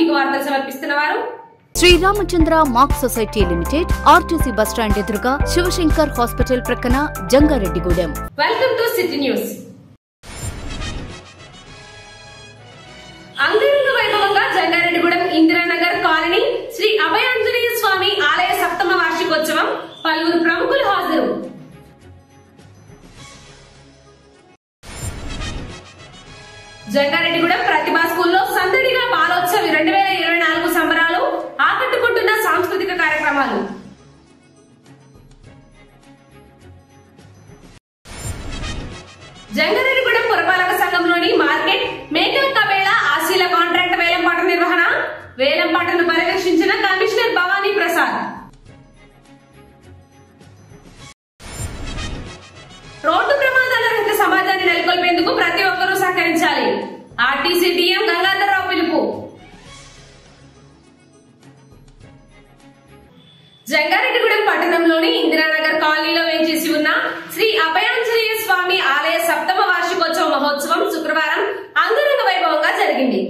మీకు వార్తలు సమర్పిస్తున్నవారు Sriramachandra mark society limited, RTC bus stand ఎదురుగా, శివశంకర్ హాస్పిటల్ ప్రక్కన, Jangareddygudem. Welcome to city news. అంగరంగ వైభవంగా జంగారెడ్డిగూడెం ఇందిరానగర్ కాలనీ శ్రీ అభయాంజనేయ స్వామి ఆలయ సప్తమ వార్షికోత్సవం. పలువురు ప్రముఖులు హాజరు. జంగారెడ్డిగూడెం ప్రతిభా స్కూల్లో సందడిగా బాలోత్సవి 2024 సంబరాలు, ఆకట్టుకుంటున్న సాంస్కృతిక కార్యక్రమాలు. జంగారెడ్డిగూడెం పురపాలక సంఘంలోని మార్కెట్ మేకల కబేళ ఆశీల కాంట్రాక్ట్ వేలంపాట నిర్వహణ. వేలంపాటను పర్యవేక్షించిన కమిషనర్ భవానీ ప్రసాద్. రోడ్డు ప్రమాదాల రహిత సమాజాన్ని నెలకొల్పేందుకు ప్రతి ఒక్కరూ సహకరించాలి. ఆర్టీసీ డిఎం గంగాధరరావు పిలుపు. జంగారెడ్డిగూడెం పట్టణంలోని ఇందిరానగర్ కాలనీలో వేంచేసి ఉన్న శ్రీ అభయాంజనేయ స్వామి ఆలయ సప్తమ వార్షికోత్సవ మహోత్సవం శుక్రవారం అంగరంగ వైభవంగా జరిగింది.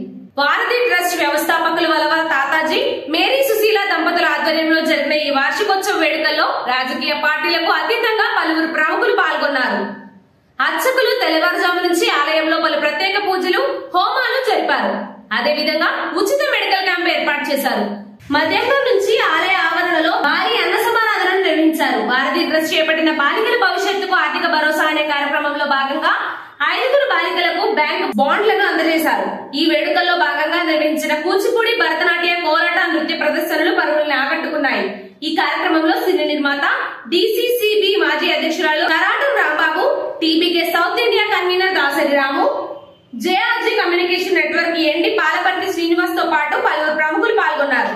భారతీ ట్రస్ట్ వ్యవస్థాపకులు వలవ తాతాజీ, మేరీ సుశీల దంపతుల ఆధ్వర్యంలో జరిగిన ఈ వార్షికోత్సవ వేడుకల్లో రాజకీయ పార్టీలకు అతీతంగా పలువురు ప్రముఖులు పాల్గొన్నారు. అర్చకులు తెల్లవారుజాము నుంచి ఆలయంలో పలు ప్రత్యేక పూజలు, హోమాలు జరిపారు. అదేవిధంగా ఉచిత మెడికల్ క్యాంప్ ఏర్పాటు చేశారు. మధ్యాహ్నం నుంచి ఆలయ ఆవరణలో భారీ అన్న సమారాధనను నిర్వహించారు. భారతీ ట్రస్ట్ చేపట్టిన బాలికల భవిష్యత్తుకు ఆర్థిక భరోసా అనే కార్యక్రమంలో భాగంగా 5 బాలికలకు బ్యాంక్ బాండ్లను అందజేశారు. ఈ వేడుకల్లో భాగంగా నిర్వహించిన కూచిపూడి, భరతనాట్య, కోలాట నృత్య ప్రదర్శనలు పలువురిని ఆకట్టుకున్నాయి. ఈ కార్యక్రమంలో సినీ నిర్మాత, డిసిసిబి మాజీ అధ్యక్షురాలు Karatam Rambabu, TBK south India convener Dasari Ramu, JRG communication network MD Palaparthi Srinivas తో పాటు పలువురు ప్రముఖులు పాల్గొన్నారు.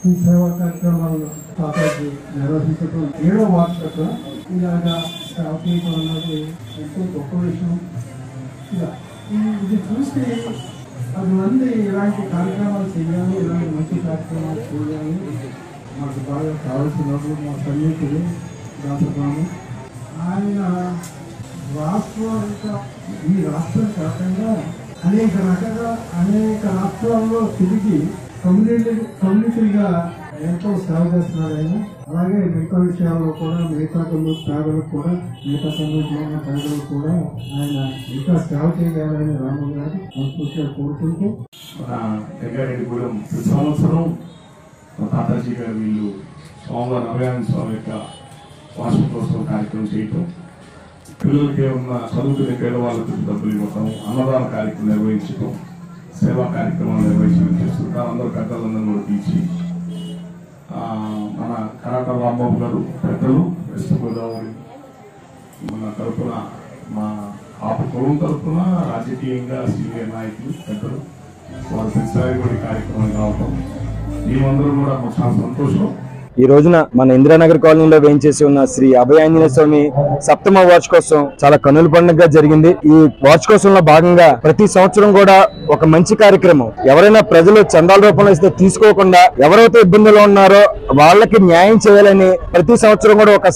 ఈ సేవా కార్యక్రమాలను తాతాజీ నిర్వహించడం 7వ వార్షిక. ఇలాగా సేవ చేయడం అన్నది ఎంతో గొప్ప విషయం. ఇది చూస్తే 10 మంది ఇలాంటి కార్యక్రమాలు చేయాలి, ఇలాంటి మంచి కార్యక్రమాలు చేయాలి. మాకు బాగా కావాల్సినప్పుడు మా సన్నిహితులు దాసరాము ఆయన ఈ రాష్ట్రం కాకుండా అనేక రాష్ట్రాల్లో తిరిగి కమ్యూనిటీగా ఎంతో సేవ చేస్తున్నారు ఆయన. అలాగే మిగతా విషయాల్లో కూడా మిగతా పేదలకు కూడా మిగతా కమ్యూనిటీలో ఉన్న పేదలకు కూడా ఆయన ఇంకా సేవ చేయాలని రాము గారు సంస్కృతిగా కోరుకుంటూ మన జంగారెడ్డిగూడెం ప్రతి సంవత్సరం తాతాజీ గారు వీళ్ళు స్వామివారి అభయాంజనేయ స్వామి యొక్క వార్షికోత్సవం కార్యక్రమం చేయటం, పిల్లలకి ఉన్న చదువుకునే పేదవాళ్ళకు డబ్బులు ఇవ్వటం, అన్నదాన కార్యక్రమం నిర్వహించడం, సేవా కార్యక్రమాలు నిర్వహించడం చేస్తుంటారు. అందరూ పెద్దలందరూ కూడా పిలిచి మన కరాట రాంబాబు గారు పెద్దలు, వెస్ట్ గోదావరి మన తరఫున, మా ఆపు కులం తరఫున రాజకీయంగా సీనియర్ నాయకులు పెద్దలు వారు ప్రతిసారి కూడా కార్యక్రమం రావటం మేమందరూ కూడా మాకు చాలా సంతోషం. ఈ రోజున మన ఇందిరానగర్ కాలనీలో వేయించేసి ఉన్న శ్రీ అభయాంజనేయ స్వామి సప్తమ వార్షికోత్సవం చాలా కన్నుల పండుగగా జరిగింది. ఈ వార్షికోత్సవంలో భాగంగా ప్రతి సంవత్సరం కూడా ఒక మంచి కార్యక్రమం, ఎవరైనా ప్రజలు చందాల రూపంలో ఇస్తే తీసుకోకుండా ఎవరైతే ఇబ్బందులు ఉన్నారో వాళ్ళకి న్యాయం చేయాలని ప్రతి సంవత్సరం కూడా ఒక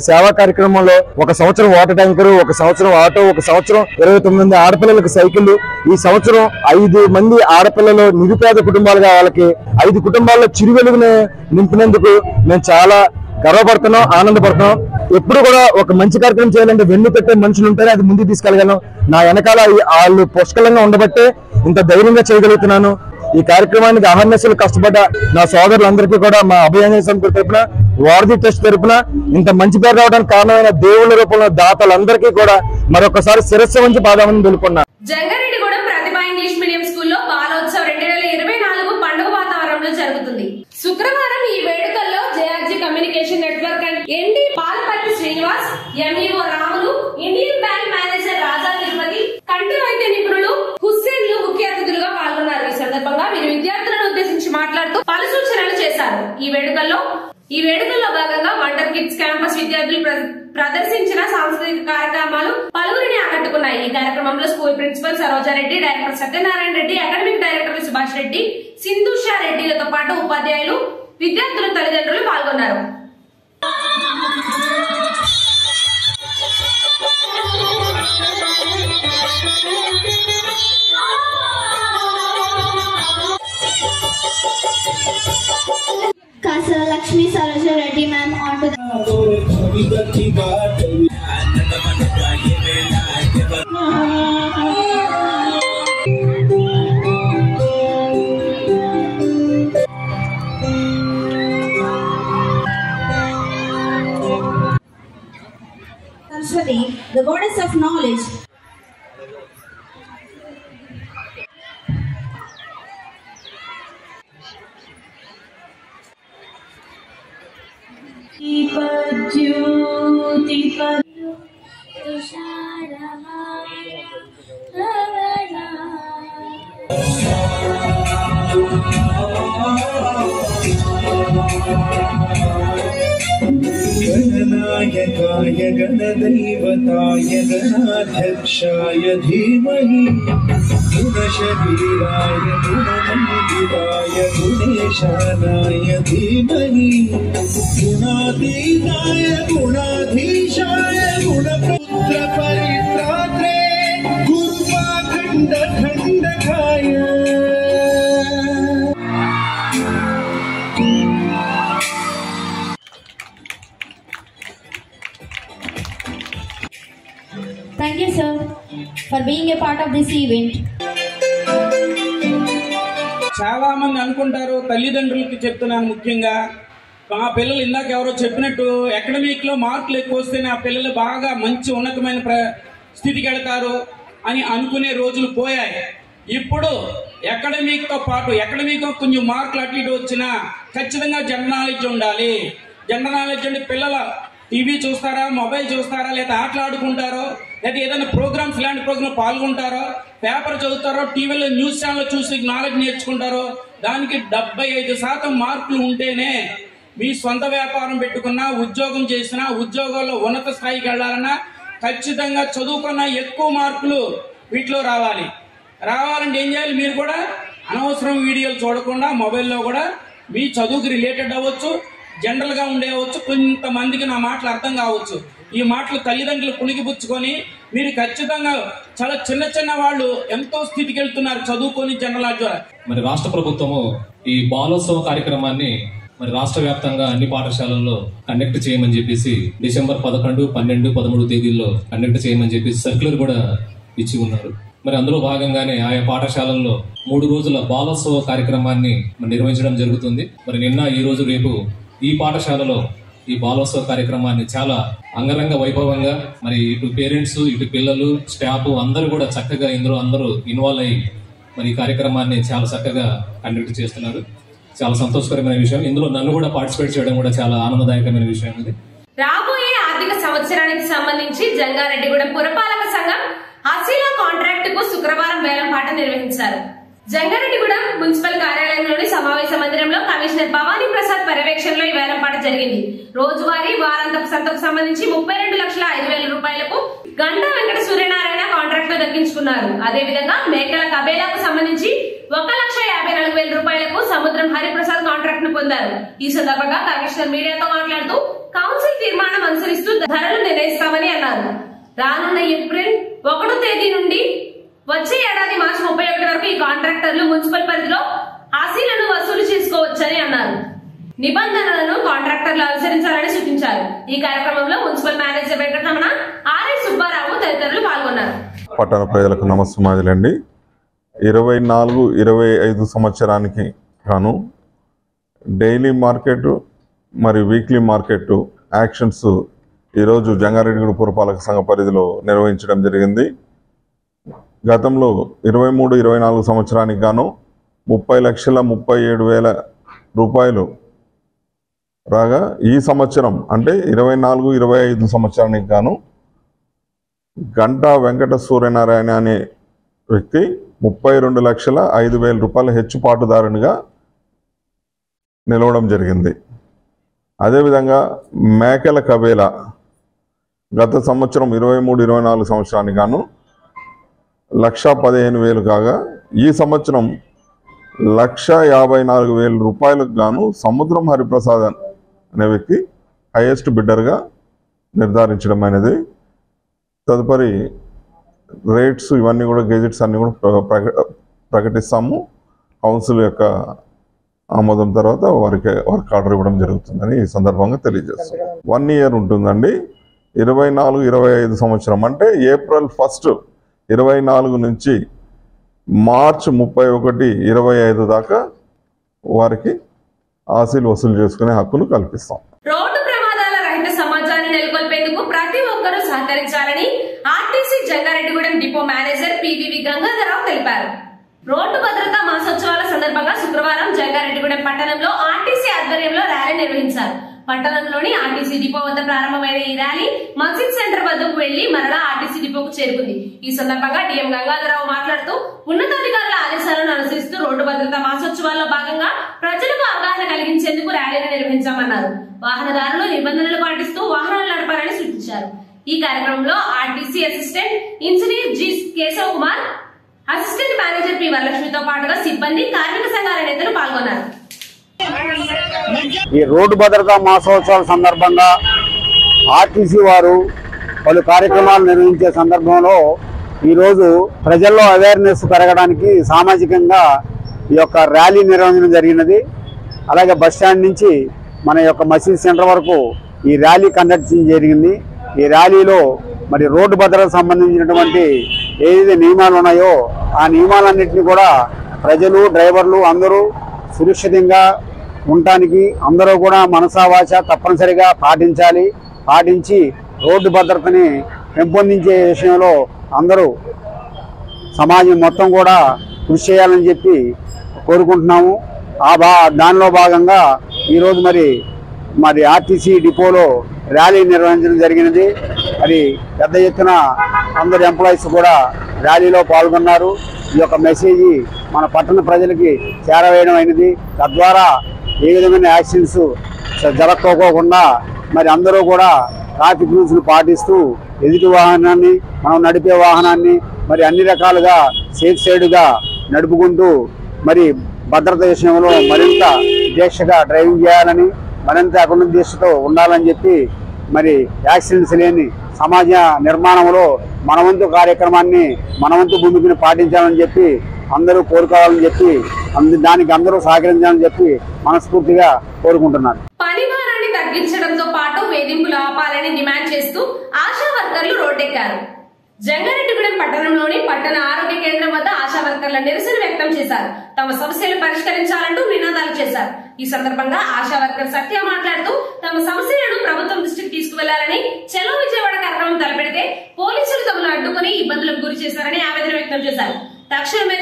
సేవా కార్యక్రమంలో ఒక సంవత్సరం వాటర్ ట్యాంకర్, ఒక సంవత్సరం ఆటో, ఒక సంవత్సరం 29 మంది ఆడపిల్లలకు సైకిల్, ఈ సంవత్సరం 5 మంది ఆడపిల్లలు నిరుపేద కుటుంబాలుగా వాళ్ళకి 5 కుటుంబాల్లో చిరువెలుగుని నింపినందుకు మేము చాలా గర్వపడుతున్నాం, ఆనందపడుతున్నాం. ఎప్పుడు కూడా ఒక మంచి కార్యక్రమం చేయాలంటే వెన్ను పెట్టే మనుషులు ఉంటేనే అది ముందుకు తీసుకెళ్ళగలను. నా వెనకాల వాళ్ళు పుష్కలంగా ఉండబట్టే ఇంత ధైర్యంగా చేయగలుగుతున్నాను. ఈ కార్యక్రమానికి అహర్నిశలు కష్టపడ్డ నా సోదరులందరికీ కూడా మా అభయాంజనేయ స్వామి తరపున, వారధి ట్రస్ట్ తరపున ఇంత మంచి పేరు రావడానికి కారణమైన దేవుళ్ళ రూపంలో దాతలందరికీ కూడా మరొకసారి శిరస్సు వంచి పాదామని తెలుపుకున్నా. జంగారెడ్డిగూడెం ప్రతిభ ఇంగ్లీష్ మీడియం స్కూల్లో బాలోత్సవ్ 2024 పండుగ వాతావరణంలో జరుగుతుంది. శుక్రవారం ఈ వేడుకల్లో JRG communication network and MD Palaparthi Srinivas, MEO Ramulu, Indian bank manager Raja Tirupati, కంటి వైద్య నిపుణులు హుస్సేన్లు ముఖ్య అతిథులుగా పాల్గొన్నారు. ఈ సందర్భంగా వీరు విద్యార్థులను ఉద్దేశించి మాట్లాడుతూ పలు సూచనలు చేశారు. ఈ వేడుకల్లో భాగంగా వండర్ కిడ్స్ క్యాంపస్ విద్యార్థులు ప్రదర్శించిన సాంస్కృతిక కార్యక్రమాలు పలువురిని ఆకట్టుకున్నాయి. ఈ కార్యక్రమంలో school principal Saroja Reddy, director Satyanarayana Reddy, academic director Subhash Reddy, Sindhusha రెడ్డిలతో పాటు ఉపాధ్యాయులు, విద్యార్థులు, తల్లిదండ్రులు పాల్గొన్నారు. Lakshmi Sarojha Reddy ma'am on to Saraswati, the goddess of knowledge. गणनायकाय गणदैवताय गणाध्यक्षाय धीमहि गुणशरीराय गुणमन्दिराय गुणेशानाय धीमहि गुणातीताय गुणाधीशाय गुणपुत्र परित्रात्रे गुरुपाखण्ड खण्डकाय Thank you, sir, for being a part of this event. చాలా మంది అనుకుంటారు, తల్లిదండ్రులకి చెప్తున్నాను ముఖ్యంగా, మా పిల్లలు ఇందాక ఎవరో చెప్పినట్టు అకాడమిక్ లో మార్కులు ఎక్కువ వస్తే నా పిల్లలు బాగా మంచి ఉన్నతమైన స్థితికి వెళ్తారు అని అనుకునే రోజులు పోయాయి. ఇప్పుడు అకాడమిక్ తో పాటు అకాడమిక్ కొంచెం మార్కులు అటు ఇటు వచ్చినా ఖచ్చితంగా జనరల్ నాలెడ్జ్ ఉండాలి. జనరల్ నాలెడ్జ్ అంటే పిల్లల టీవీ చూస్తారా, మొబైల్ చూస్తారా, లేదా ఆటలు ఆడుకుంటారో, లేదా ఏదైనా ప్రోగ్రామ్స్ ఇలాంటి ప్రోగ్రామ్ పాల్గొంటారో, పేపర్ చదువుతారో, టీవీలో న్యూస్ ఛానల్ చూసి నాలెడ్జ్ నేర్చుకుంటారో, దానికి 75% మార్కులు ఉంటేనే మీ సొంత వ్యాపారం పెట్టుకున్నా, ఉద్యోగం చేసినా, ఉద్యోగాల్లో ఉన్నత స్థాయికి వెళ్ళాలన్నా ఖచ్చితంగా చదువుకున్న ఎక్కువ మార్కులు వీటిలో రావాలంటే ఏం చేయాలి? మీరు కూడా అనవసరం వీడియోలు చూడకుండా మొబైల్లో కూడా మీ చదువుకి రిలేటెడ్ అవ్వచ్చు, జనరల్ గా ఉండేవచ్చు, కొంతమందికి నా మాటలు అర్థం కావచ్చు. ఈ మాటలు తల్లిదండ్రులు పుణికిపుచ్చుకొని మీరు ఖచ్చితంగా చాలా చిన్న వాళ్ళు ఎంతో స్థితికి వెళ్తున్నారు చదువుకొని జనరల్ ద్వారా. మరి రాష్ట్ర ప్రభుత్వము ఈ బాలోత్సవ కార్యక్రమాన్ని మరి రాష్ట్ర వ్యాప్తంగా అన్ని పాఠశాలల్లో కండక్ట్ చేయమని చెప్పేసి డిసెంబర్ 11, 12, 13 తేదీల్లో కండక్ట్ చేయమని చెప్పేసి సర్క్యులర్ కూడా ఇచ్చి ఉన్నారు. మరి అందులో భాగంగానే ఆయా పాఠశాలల్లో 3 రోజుల బాలోత్సవ కార్యక్రమాన్ని నిర్వహించడం జరుగుతుంది. మరి నిన్న, ఈ రోజు, రేపు ఈ పాఠశాలలో ఈ బాలోత్సవ కార్యక్రమాన్ని చాలా అంగరంగ వైభవంగా మరి ఇటు పేరెంట్స్, ఇటు పిల్లలు, స్టాఫ్ అందరూ కూడా చక్కగా ఇందులో అందరూ ఇన్వాల్వ్ అయ్యి మరి ఈ కార్యక్రమాన్ని చాలా చక్కగా కండక్ట్ చేస్తున్నారు. చాలా సంతోషకరమైన విషయం. ఇందులో నన్ను కూడా పార్టిసిపేట్ చేయడం కూడా చాలా ఆనందదాయకమైన విషయం ఇది. రాబోయే ఆర్థిక సంవత్సరానికి సంబంధించి జంగారెడ్డిగూడెం పురపాలక సంఘం అసీలా కాంట్రాక్ట్ కు శుక్రవారం వేలంపాట నిర్వహించారు. జంగారెడ్డిగూడెం మున్సిపల్ కార్యాలయంలోని సమావేశ మందిరంలో కమిషనర్ భవానీ ప్రసాద్ పర్యవేక్షణలో ఈ వేలంపాట జరిగింది. రోజువారీ వారాంతపు సంతకు సంబంధించి 32,05,000 రూపాయలకు గంటా వెంకట సూర్యనారాయణ కాంట్రాక్ట్ లో దక్కించుకున్నారు. అదేవిధంగా మేకల కబేలాకు సంబంధించి 1,54,000 రూపాయలకు సముద్రం హరిప్రసాద్ కాంట్రాక్ట్ ను పొందారు. ఈ సందర్భంగా కమిషనర్ మీడియాతో మాట్లాడుతూ కౌన్సిల్ తీర్మానం అనుసరిస్తూ ధరలు నిర్ణయిస్తామని అన్నారు. రానున్న ఏప్రిల్ 1వ తేదీ నుండి వచ్చే ఏడాది మార్చి 31 వరకు ఈ కాంట్రాక్టర్లు మున్సిపల్ పరిధిలో ఆశీలను వసూలు చేసుకోవచ్చని అన్నారు. నిబంధనలను కాంట్రాక్టర్లు అనుసరించాలని సూచించారు. ఈ కార్యక్రమంలో municipal manager Venkataramana, RI Subbarao తదితరులు పాల్గొన్నారు. పట్టణ ప్రజలకు నమస్కారాలండి. 24-25 సంవత్సరానికి గాను డైలీ మార్కెట్ మరియు వీక్లీ మార్కెట్ యాక్షన్స్ ఈరోజు జంగారెడ్డిగూడెం పురపాలక సంఘ పరిధిలో నిర్వహించడం జరిగింది. గతంలో 23-24 సంవత్సరానికి గాను 30,37,000 రూపాయలు రాగా ఈ సంవత్సరం అంటే 24-25 సంవత్సరానికి గాను గంటా వెంకట సూర్యనారాయణ అనే వ్యక్తి 32,05,000 రూపాయల హెచ్చుపాటుదారునిగా నిలవడం జరిగింది. అదేవిధంగా మేకల కబేలా గత సంవత్సరం 23-24 సంవత్సరానికి గాను 1,15,000 కాగా ఈ సంవత్సరం 1,54,000 రూపాయలకు గాను సముద్రం హరిప్రసాద్ అనే వ్యక్తి హైయెస్ట్ బిడ్డర్గా నిర్ధారించడం అనేది. తదుపరి రేట్స్ ఇవన్నీ కూడా గెజెట్స్ అన్నీ కూడా ప్రకటిస్తాము. కౌన్సిల్ యొక్క ఆమోదం తర్వాత వారికి వర్క్ ఆర్డర్ ఇవ్వడం జరుగుతుందని ఈ సందర్భంగా తెలియజేస్తాం. 1 ఇయర్ ఉంటుందండి. 24-25 సంవత్సరం అంటే ఏప్రిల్ 1, 24 నుంచి మార్చ్ 31-25 దాకా వారికి ఆశీలు వసూలు చేసుకునే హక్కును కల్పిస్తాం. రోడ్డు ప్రమాదాల రహిత సమాజాన్ని నెలకొల్పేందుకు ప్రతి ఒక్కరూ సహకరించాలని RTC Jangareddygudem depot manager PVV Gangadhara Rao తెలిపారు. రోడ్డు భద్రతా మాసోత్సవాల సందర్భంగా శుక్రవారం జంగారెడ్డిగూడెం పట్టణంలో ఆర్టీసీ ఆధ్వర్యంలో ర్యాలీ నిర్వహించారు. పట్టణంలోని ఆర్టీసీ డిపో వద్ద ప్రారంభమైన ఈ ర్యాలీ మసీద్ సెంటర్ వద్దకు వెళ్లి మరలా ఆర్టీసీ డిపోకు చేరుకుంది. ఈ సందర్భంగా డిఎం గంగాధరరావు మాట్లాడుతూ ఉన్నతాధికారుల ఆదేశాలను అనుసరిస్తూ రోడ్డు భద్రతా మాసోత్సవాల్లో భాగంగా ప్రజలకు అవగాహన కలిగించేందుకు ర్యాలీని నిర్వహించామన్నారు. వాహనదారులు నిబంధనలు పాటిస్తూ వాహనాలు నడపాలని సూచించారు. ఈ కార్యక్రమంలో RTC assistant engineer G Keshav Kumar, assistant manager P వరలక్ష్మితో పాటుగా సిబ్బంది, కార్మిక సంఘాల నేతలు పాల్గొన్నారు. ఈ రోడ్డు భద్రతా మాసోత్సవాల సందర్భంగా ఆర్టీసీ వారు పలు కార్యక్రమాలు నిర్వహించే సందర్భంలో ఈరోజు ప్రజల్లో అవేర్నెస్ పెరగడానికి సామాజికంగా ఈ యొక్క ర్యాలీ నిర్వహించడం జరిగినది. అలాగే బస్టాండ్ నుంచి మన యొక్క మసీద్ సెంటర్ వరకు ఈ ర్యాలీ కండక్ట్ చేయడం జరిగింది. ఈ ర్యాలీలో మరి రోడ్డు భద్రతకు సంబంధించినటువంటి ఏదైతే నియమాలు ఉన్నాయో ఆ నియమాలన్నింటినీ కూడా ప్రజలు, డ్రైవర్లు అందరూ సురక్షితంగా ఉండటానికి అందరూ కూడా మనసావాచ తప్పనిసరిగా పాటించి రోడ్డు భద్రతని పెంపొందించే విషయంలో అందరూ సమాజం మొత్తం కూడా కృషి చేయాలని చెప్పి కోరుకుంటున్నాము. దానిలో భాగంగా ఈరోజు మరి ఆర్టీసీ డిపోలో ర్యాలీ నిర్వహించడం జరిగినది. మరి పెద్ద ఎత్తున అందరు ఎంప్లాయీస్ కూడా ర్యాలీలో పాల్గొన్నారు. ఈ యొక్క మెసేజ్ మన పట్టణ ప్రజలకి చేరవేయడం అయినది. తద్వారా ఏ విధమైన యాక్సిడెంట్స్ జరగకోకుండా మరి అందరూ కూడా ట్రాఫిక్ రూల్స్ను పాటిస్తూ ఎదుటి వాహనాన్ని, మనం నడిపే వాహనాన్ని మరి అన్ని రకాలుగా సేఫ్ సైడ్గా నడుపుకుంటూ మరి భద్రత విషయంలో మరింత దీక్షగా డ్రైవింగ్ చేయాలని, మరింత అకున్న దీక్షతో ఉండాలని చెప్పి మరి యాక్సిడెంట్స్ లేని సమాజ నిర్మాణంలో మనవంతు కార్యక్రమాన్ని, మనవంతు భూమికని పాటించాలని చెప్పి అందరూ కోరుకోవాలని చెప్పి దానికి అందరూ సహకరించాలని చెప్పి మనస్ఫూర్తిగా కోరుకుంటున్నాను. పని భారాన్ని తగ్గించడంతో పాటు వేధింపులు ఆపాలని డిమాండ్ చేస్తూ ఆశా వర్కర్లు రోడ్డెక్కారు. జంగారెడ్డిగూడెం పట్టణంలోని పట్టణ ఆరోగ్య కేంద్రం వద్ద ఆశా వర్కర్ల నిరసన వ్యక్తం చేశారు. తమ సమస్యలు పరిష్కరించాలంటూ నినాదాలు చేశారు. ఈ సందర్భంగా ఆశా వర్కర్ సత్య మాట్లాడుతూ తమ సమస్యలను ప్రభుత్వం దృష్టికి తీసుకువెళ్లాలని చెలో విజయవాడ కార్యక్రమం తలపెడితే పోలీసులు తమను అడ్డుకుని ఇబ్బందులకు గురి చేశారని ఆవేదన వ్యక్తం చేశారు. తక్షణమే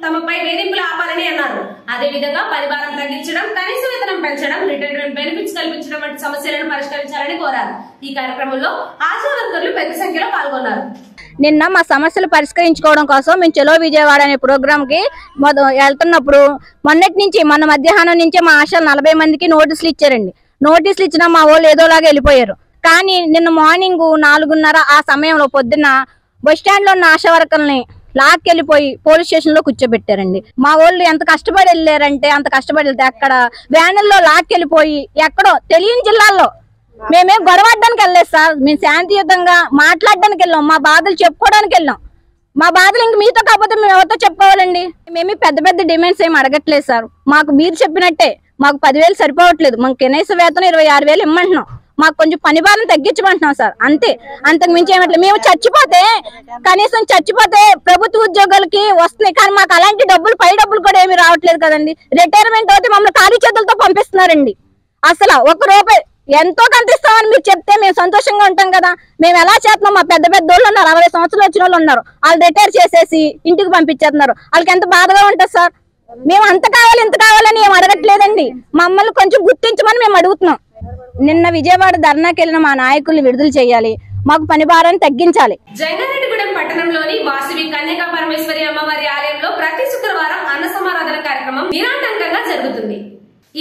తమపై వేధింపులు ఆపాలని అన్నారు. అదేవిధంగా పరిభారం తగ్గించడం, కనీస వేతనం పెంచడం, రిటైర్మెంట్ బెనిఫిట్స్ కల్పించడం వంటి సమస్యలను పరిష్కరించాలని కోరారు. ఈ కార్యక్రమంలో ఆశా వర్కర్లు పెద్ద సంఖ్యలో పాల్గొన్నారు. నిన్న మా సమస్యలు పరిష్కరించుకోవడం కోసం మేము చలో విజయవాడ అనే ప్రోగ్రామ్కి వెళ్తున్నప్పుడు మొన్న మధ్యాహ్నం నుంచే మా ఆశలు 40 మందికి నోటీసులు ఇచ్చారండి. నోటీసులు ఇచ్చినా మా వాళ్ళు ఏదోలాగా వెళ్ళిపోయారు. కానీ నిన్న మార్నింగ్ 4:30 ఆ సమయంలో పొద్దున్న బస్టాండ్ లో ఉన్న ఆశా వర్కర్ని లాక్కెళ్ళిపోయి పోలీస్ స్టేషన్ లో కూర్చోబెట్టారండి. మా వాళ్ళు ఎంత కష్టపడి వెళ్ళారంటే అంత కష్టపడి వెళ్తే అక్కడ వ్యానుల్లో లాక్కెళ్ళిపోయి ఎక్కడో తెలియని జిల్లాల్లో మేమేం గొడవడానికి వెళ్ళలేదు సార్. మేము శాంతియుతంగా మాట్లాడడానికి వెళ్ళాం, మా బాధలు చెప్పుకోవడానికి వెళ్ళాం. మా బాధలు ఇంక మీతో కాకపోతే మేము ఎవరితో చెప్పుకోవాలండి? మేమీ పెద్ద పెద్ద డిమాండ్స్ ఏమి అడగట్లేదు సార్. మాకు మీరు చెప్పినట్టే మాకు 10,000 సరిపోవట్లేదు. మాకు కనీస వేతనం 26,000 ఇమ్మంటున్నాం. మాకు కొంచెం పని భారం తగ్గించమంటున్నాం సార్, అంతే. అంతకు మించి ఏమట్లేదు. మేము కనీసం చచ్చిపోతే ప్రభుత్వ ఉద్యోగాలకి వస్తున్నాయి, కానీ మాకు అలాంటి డబ్బులు పై డబ్బులు కూడా ఏమి రావట్లేదు కదండి. రిటైర్మెంట్ అయితే మమ్మల్ని ఖాళీ చేతులతో పంపిస్తున్నారండి. అసలు 1 రూపాయి ఎంతో కనిపిస్తామని మీరు చెప్తే మేము సంతోషంగా ఉంటాం కదా. మేము ఎలా చేస్తున్నాం? మా పెద్ద పెద్ద వాళ్ళు ఉన్నారు, 60 సంవత్సరాలు వచ్చిన వాళ్ళు ఉన్నారు, వాళ్ళు రిటైర్ చేసేసి ఇంటికి పంపించేస్తున్నారు. వాళ్ళకి ఎంత బాధగా ఉంటుంది సార్. మేము అంత కావాలి ఇంత కావాలని ఏం అడగట్లేదండి. మమ్మల్ని కొంచెం గుర్తించమని మేము అడుగుతున్నాం. నిన్న విజయవాడ ధర్నాకి వెళ్ళిన మా నాయకుల్ని విడుదల చేయాలి, మాకు పని భారాన్ని తగ్గించాలి. జంగారెడ్డిగూడెం పట్టణంలోని వాసవి కన్యకా పరమేశ్వరి అమ్మవారి ఆలయంలో ప్రతి శుక్రవారం అన్న సమారాధన కార్యక్రమం నిరాటంకంగా జరుగుతుంది.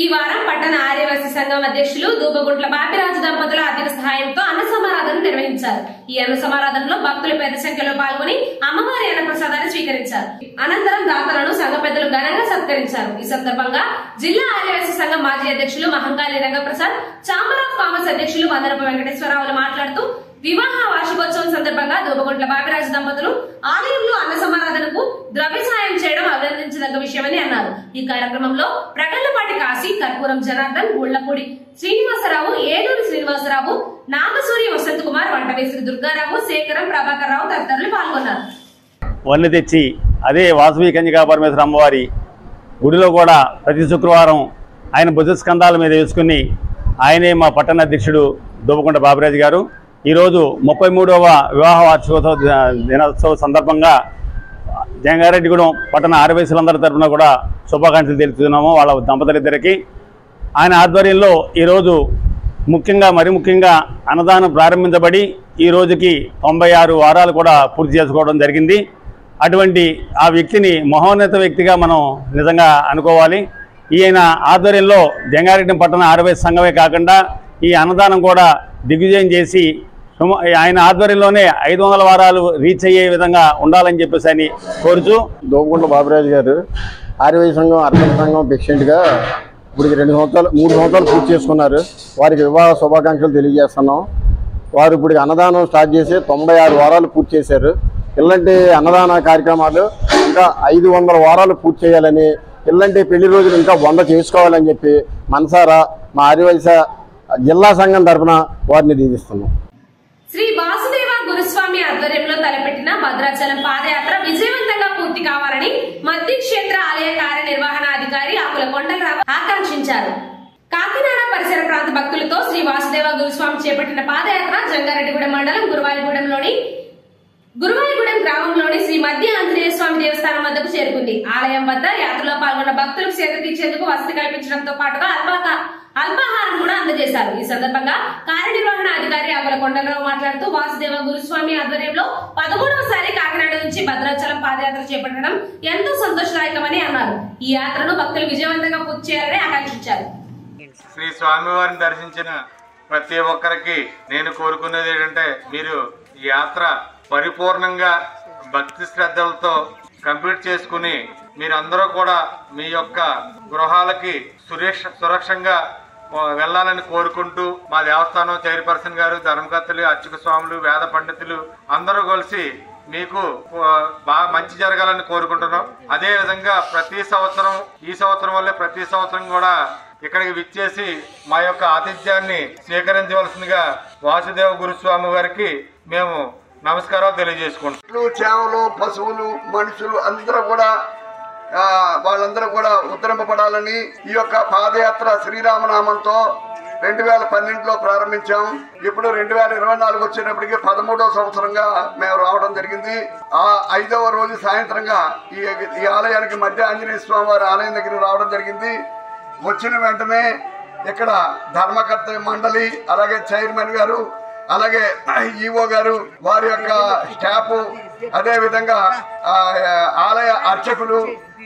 ఈ వారం పట్టణ ఆర్యవాసి సంఘం అధ్యక్షులు దూబగుంట్ల బాపిరాజు దంపతుల ఆర్థిక సహాయంతో అన్న సమారాధన నిర్వహించారు. ఈ అన్న సమారాధనలో భక్తులు పెద్ద సంఖ్యలో పాల్గొని అమ్మవారి అన్న ప్రసాదాన్ని స్వీకరించారు. అనంతరం దాతలను సంఘ పెద్దలు ఘనంగా సత్కరించారు. ఈ సందర్భంగా జిల్లా ఆర్యవాసి సంఘం మాజీ అధ్యక్షులు Mahankali Rangaprasad, chamber of commerce అధ్యక్షులు వందరపు వెంకటేశ్వరరావులు మాట్లాడుతూ వివాహ వార్షికోత్సవం సందర్భంగా దూబగుంట్ల బాపిరాజు దంపతులు ఆలయంలో అన్న సమారాధనకు ద్రవ్య సాయం చేయడం అభినందించదగ్గ విషయమని అన్నారు. ఈ కార్యక్రమంలో ప్రగళ్లపాటి కాశీ, కర్పూరం జనార్దన్, గుళ్లపూడి శ్రీనివాసరావు, ఏలూరు శ్రీనివాసరావు, నాగసూరి వసంత్ కుమార్, వంటవేశ్వరి దుర్గారావు, శేఖరం, ప్రభాకర్ రావు తదితరులు పాల్గొన్నారు. వన్నె తెచ్చి అదే వాసవి కన్యకా పరమేశ్వర అమ్మవారి గుడిలో కూడా ప్రతి శుక్రవారం ఆయన భుజస్కంధాల మీద వేసుకుని ఆయనే మా పట్టణ అధ్యక్షుడు దూబగుంట బాపిరాజు గారు ఈరోజు 33వ వివాహ వార్షికోత్సవ దినోత్సవ సందర్భంగా జంగారెడ్డిగూడెం పట్టణ ఆర్యవైశ్యులందరి తరఫున కూడా శుభాకాంక్షలు తెలుపుతున్నాము వాళ్ళ దంపతులిద్దరికీ. ఆయన ఆధ్వర్యంలో ఈరోజు మరీ ముఖ్యంగా అన్నదానం ప్రారంభించబడి ఈ రోజుకి 96 వారాలు కూడా పూర్తి చేసుకోవడం జరిగింది. అటువంటి ఆ వ్యక్తిని మహోన్నత వ్యక్తిగా మనం నిజంగా అనుకోవాలి. ఈయన ఆధ్వర్యంలో జంగారెడ్డి పట్టణ ఆర్యవైశ్య సంఘమే కాకుండా ఈ అన్నదానం కూడా దిగ్విజయం చేసి ఆయన ఆధ్వర్యంలోనే 500 వారాలు రీచ్ అయ్యే విధంగా ఉండాలని చెప్పేసి అని కోరుచు. దూబగుంట్ల బాపిరాజు గారు ఆర్యవైశ్య సంఘం అర్పణ సంఘం ప్రెసిడెంట్గా ఇప్పటికి 3 సంవత్సరాలు పూర్తి చేసుకున్నారు. వారికి వివాహ శుభాకాంక్షలు తెలియజేస్తున్నాం. వారు ఇప్పుడు అన్నదానం స్టార్ట్ చేసి 96 వారాలు పూర్తి చేశారు. ఇలాంటి అన్నదాన కార్యక్రమాలు ఇంకా 500 వారాలు పూర్తి చేయాలని, ఇలాంటి పెళ్లి రోజులు ఇంకా 100 చేసుకోవాలని చెప్పి మనసారా మా ఆర్యవైశ్య జిల్లా సంఘం తరఫున వారిని దీవిస్తున్నాం. శ్రీ వాసుదేవ గురుస్వామి ఆధ్వర్యంలో తలపెట్టిన భద్రాచలం పాదయాత్ర విజయవంతంగా పూర్తి కావాలని మద్ది క్షేత్ర ఆలయ కార్యనిర్వహణాధికారి ఆకుల కొండలరావు ఆకాంక్షించారు. కాకినాడ పరిసర ప్రాంత భక్తులతో శ్రీ వాసుదేవ గురుస్వామి చేపట్టిన పాదయాత్ర జంగారెడ్డిగూడెం మండలం గురువాయిగూడెం గ్రామంలోని శ్రీ మధ్య ఆంజనేయ స్వామి దేవస్థానం వద్దకు చేరుకుంది. ఆలయం వద్ద యాత్రలో పాల్గొన్న భక్తులకు సేద తీర్చేందుకు వసతి కల్పించడంతో పాటుగా అల్పాహారం కూడా అందజేశారు. ఈ సందర్భంగా కార్యనిర్వహణ అధికారి ఆకుల కొండలరావు మాట్లాడుతూ వాసుదేవ గురుస్వామి ఆధ్వర్యంలో 13వసారి కాకినాడ నుంచి భద్రాచలం పాదయాత్ర చేపట్టడం ఎంతో సంతోషదాయకమని అన్నారు. ఈ యాత్రను భక్తులు విజయవంతంగా పూర్తి చేయాలని ఆకాంక్షించారు. శ్రీ స్వామివారిని దర్శించిన ప్రతి ఒక్కరికి నేను కోరుకునేది ఏంటంటే, మీరు ఈ యాత్ర పరిపూర్ణంగా భక్తి శ్రద్ధలతో కంప్లీట్ చేసుకుని మీరందరూ కూడా మీ యొక్క గృహాలకి సురక్షంగా వెళ్ళాలని కోరుకుంటూ, మా దేవస్థానం చైర్పర్సన్ గారు, ధర్మకర్తలు, అర్చక స్వాములు, వేద పండితులు అందరూ కలిసి మీకు బాగా మంచి జరగాలని కోరుకుంటున్నాం. అదే విధంగా ప్రతి సంవత్సరం ఈ సంవత్సరం వల్లే ప్రతి సంవత్సరం కూడా ఇక్కడికి విచ్చేసి మా యొక్క ఆతిథ్యాన్ని స్వీకరించవలసిందిగా వాసుదేవ గురుస్వామి గారికి మేము నమస్కారాలు తెలియజేసుకుంటాం. చేవలు, పశువులు, మనుషులు వాళ్ళందరూ కూడా ఉద్ధరింపబడాలని ఈ యొక్క పాదయాత్ర శ్రీరామనామంతో 2012లో ప్రారంభించాం. ఇప్పుడు 2024 వచ్చేటప్పటికి 13వ సంవత్సరంగా మేము రావడం జరిగింది. ఆ 5వ రోజు సాయంత్రంగా ఈ ఆలయానికి మధ్య ఆంజనేయ స్వామి వారి ఆలయం దగ్గర రావడం జరిగింది. వచ్చిన వెంటనే ఇక్కడ ధర్మకర్త మండలి, అలాగే చైర్మన్ గారు, అలాగే ఈఓ గారు, వారి యొక్క స్టాఫ్, అదే విధంగా ఆలయ అర్చకులు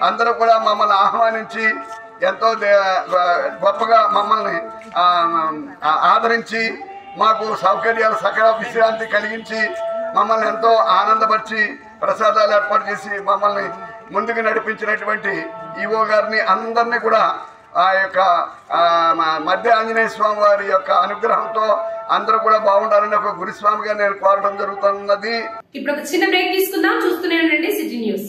అందరూ కూడా మమ్మల్ని ఆహ్వానించి ఎంతో గొప్పగా మమ్మల్ని ఆదరించి మాకు సౌకర్యాలు సకల విశ్రాంతి కలిగించి మమ్మల్ని ఎంతో ఆనందపరిచి ప్రసాదాలు ఏర్పాటు చేసి మమ్మల్ని ముందుకు నడిపించినటువంటి ఈఓ గారిని అందరినీ కూడా ఆ యొక్క మధ్య ఆంజనేయ స్వామి వారి యొక్క అనుగ్రహంతో అందరూ కూడా బాగుండాలని ఒక గురుస్వామిగా నేను కోరడం జరుగుతున్నది. ఇప్పుడు ఒక చిన్న బ్రేక్ తీసుకుందాం. చూస్తూనే ఉండండి సిటీ న్యూస్.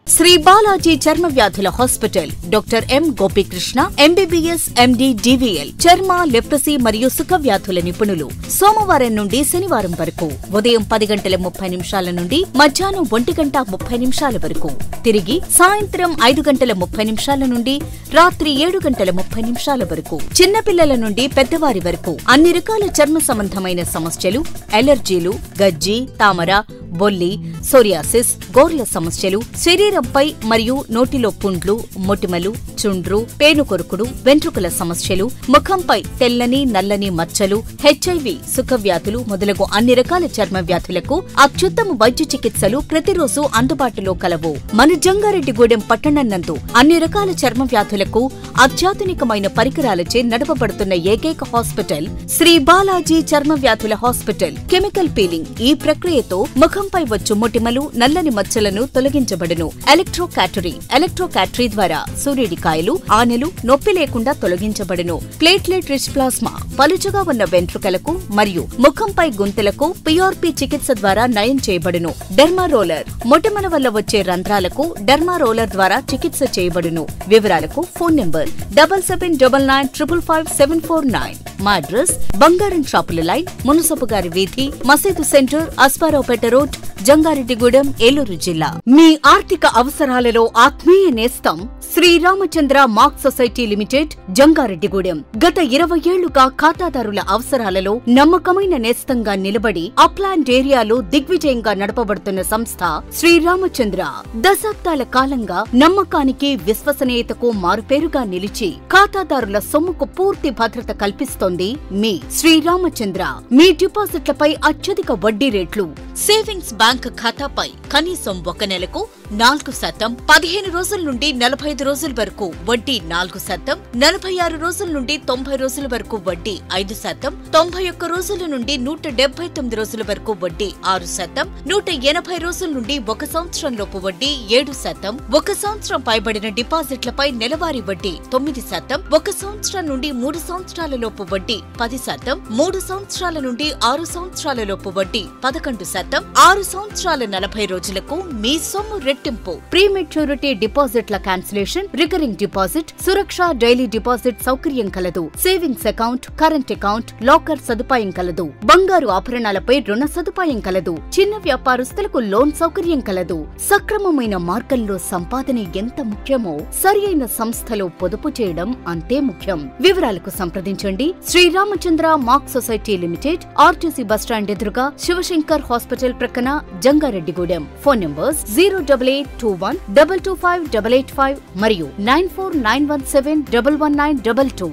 శ్రీ బాలాజీ చర్మ వ్యాధుల hospital doctor M Gopikrishna MBBS MD DVL చర్మ లెప్రసీ మరియు సుఖ వ్యాధుల నిపుణులు. సోమవారం నుండి శనివారం వరకు ఉదయం 10:30 నుండి మధ్యాహ్నం 1:30 వరకు, తిరిగి సాయంత్రం 5:30 నుండి రాత్రి 7:30 వరకు. చిన్నపిల్లల నుండి పెద్దవారి వరకు అన్ని రకాల చర్మ సంబంధమైన సమస్యలు, ఎలర్జీలు, గజ్జి, తామర, బొల్లి, సోరియాసిస్, గోర్ల సమస్యలు, శరీరంపై మరియు నోటిలో పుండ్లు, మొటిమలు, చుండ్రు, పేనుకొరుకుడు, వెంట్రుకల సమస్యలు, ముఖంపై తెల్లని నల్లని మచ్చలు, హెచ్ఐవి, సుఖ వ్యాధులు మొదలగు అన్ని రకాల చర్మ వ్యాధులకు అత్యుత్తమ వైద్య చికిత్సలు ప్రతిరోజు అందుబాటులో కలవు. మన జంగారెడ్డిగూడెం పట్టణం నందు అన్ని రకాల చర్మ వ్యాధులకు అత్యాధునికమైన పరికరాలచే నడపబడుతున్న ఏకైక హాస్పిటల్ శ్రీ బాలాజీ చర్మ వ్యాధుల హాస్పిటల్. కెమికల్ పీలింగ్ ఈ ప్రక్రియతో ముఖంపై వచ్చు మొటిమలు, నల్లని మచ్చలను తొలగించబడును. ఎలక్ట్రోకాటరీ ద్వారా సూర్యుడికాయలు, ఆనెలు నొప్పి లేకుండా తొలగించబడును. ప్లేట్లెట్ రిచ్ ప్లాస్మా పలుచగా ఉన్న వెంట్రుకలకు మరియు ముఖంపై గుంతలకు పిఆర్పి చికిత్స ద్వారా నయం చేయబడును. డెర్మా రోలర్ మొటిమల వల్ల వచ్చే రంధ్రాలకు డెర్మా రోలర్ ద్వారా చికిత్స చేయబడును. వివరాలకు ఫోన్ నంబర్ 7799555749. మా అడ్రస్ బంగారం షాపుల లైన్, మునసపు గారి వీధి, మసీదు సెంటర్, అస్పారావుపేట రోడ్, జంగారెడ్డిగూడెం, ఏలూరు జిల్లా. మీ ఆర్థిక అవసరాలలో ఆత్మీయ నేస్తం Sriramachandra mark society limited, Jangareddygudem. గత 20 ఏళ్లుగా ఖాతాదారుల అవసరాలలో నమ్మకమైన నేస్తంగా నిలబడి అప్లాండ్ ఏరియాలో దిగ్విజయంగా నడపబడుతున్న సంస్థ శ్రీరామచంద్ర. దశాబ్దాల కాలంగా నమ్మకానికి, విశ్వసనీయతకు మారుపేరుగా నిలిచి ఖాతాదారుల సొమ్ముకు పూర్తి భద్రత కల్పిస్తోంది మీ శ్రీరామచంద్ర. మీ డిపాజిట్లపై అత్యధిక వడ్డీ రేట్లు. సేవింగ్స్ బ్యాంక్ ఖాతాపై కనీసం 1 నెలకు 4%, 15 రోజుల నుండి 45 రోజుల వరకు వడ్డీ 4%, 46 రోజుల నుండి 90 రోజుల వరకు వడ్డీ 5%, 91 రోజుల నుండి 179 రోజుల వరకు వడ్డీ 6%, 180 రోజుల నుండి 1 సంవత్సరంలోపు వడ్డీ 7%, 1 సంవత్సరం పైబడిన డిపాజిట్లపై నెలవారీ వడ్డీ 9%, 1 సంవత్సరం నుండి 3 సంవత్సరాలలోపు వడ్డీ 10%, 3 సంవత్సరాల నుండి 6 సంవత్సరాలలోపు వడ్డీ 11%, 6 సంవత్సరాల 40 రోజులకు మీ సొమ్ము రెట్టింపు. ప్రీమెచ్యూరిటీ డిపాజిట్ల క్యాన్సిలేషన్, రికరింగ్ డిపాజిట్, సురక్ష డైలీ డిపాజిట్ సౌకర్యం కలదు. Savings account, current account, locker సదుపాయం కలదు. బంగారు ఆభరణాలపై రుణ సదుపాయం కలదు. చిన్న వ్యాపారస్తులకు లోన్ సౌకర్యం కలదు. సక్రమమైన మార్గంలో సంపాదన ఎంత ముఖ్యమో సరియైన సంస్థలో పొదుపు చేయడం అంతే ముఖ్యం. వివరాలకు సంప్రదించండి. Sriramachandra mark society limited, RTC bus stand ఎదురుగా, శివశంకర్ హాస్పిటల్ ప్రక్కన, జంగారెడ్డిగూడెం. ఫోన్ నంబర్స్ 08821225885 మరియు 9491711922.